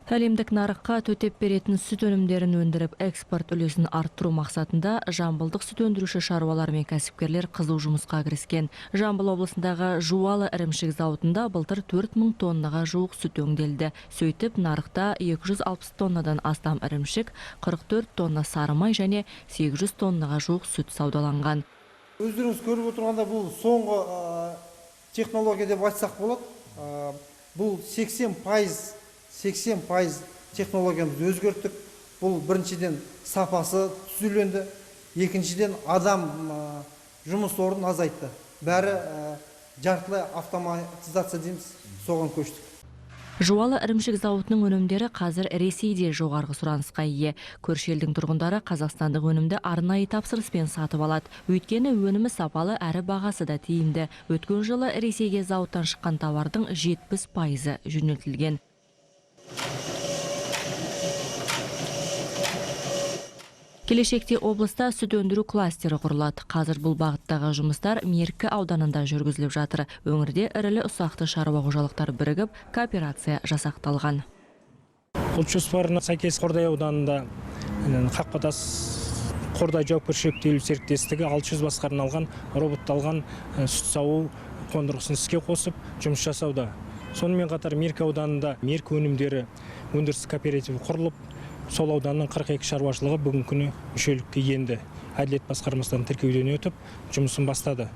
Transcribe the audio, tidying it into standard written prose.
Әлемдік нарыққа төтеп беретін сүт өнімдерін өндіріп, экспорт үлесін арттыру мақсатында жамбылдық сүт өндіруші шаруалар мен кәсіпкерлер қызу жұмысқа кіріскен. Жамбыл облысындағы Жуалы ірімшік зауытында былтыр 4000 тоннаға жуық сүт өңделді. Сөйтіп, нарықта 260 тоннадан астам ірімшік, 44 тонна сары май және 800 тоннаға жуық сүт саудаланған. Өздеріңіз көріп отырғанда бұл соңғы технология деп айтсақ болады. Бұл 80% технологиямызды өзгерттік. Бұл біріншіден сапасы түзеленді, екіншіден адам жұмыс орнын азайтты. Бәрі жартылай автоматизация дейміз, соған көштік. Жуалы ірімшік зауытының өнімдері қазір Ресейде жоғарғы сұранысқа ие. Көрші елдің тұрғындары қазақстандық өнімді арнайы тапсырыспен сатып алады. Өйткені өнімі сапалы әрі бағасы да тиімді. Өткен жылы Ресейге зауыттан шыққан тауардың 70% жөнелтілген. Келешекте облыста сүт өндіру кластері құрылады. Қазір бұл бағыттағы жұмыстар Меркі ауданында жүргізіліп жатыр. Өңірде ірілі ұсақты шаруа қожалықтар бірігіп, кооперация жасақталған. Бұл жоспарына сәйкес Қордай ауданында Қақпатас Қордай жауапкершілігі серіктестігі 600 басқа арналған роботталған сүт сауу қондырғысын іске қосып жұмыс жасауда. Сонымен қатар Меркі ауданында Меркі өнімдері өндіріс кооперативі құрылып, сол ауданның 42 шаруашылығы бүгінгі күні мүшелікке енді. Әділет басқармасынан тіркеуден өтіп, жұмысын бастады.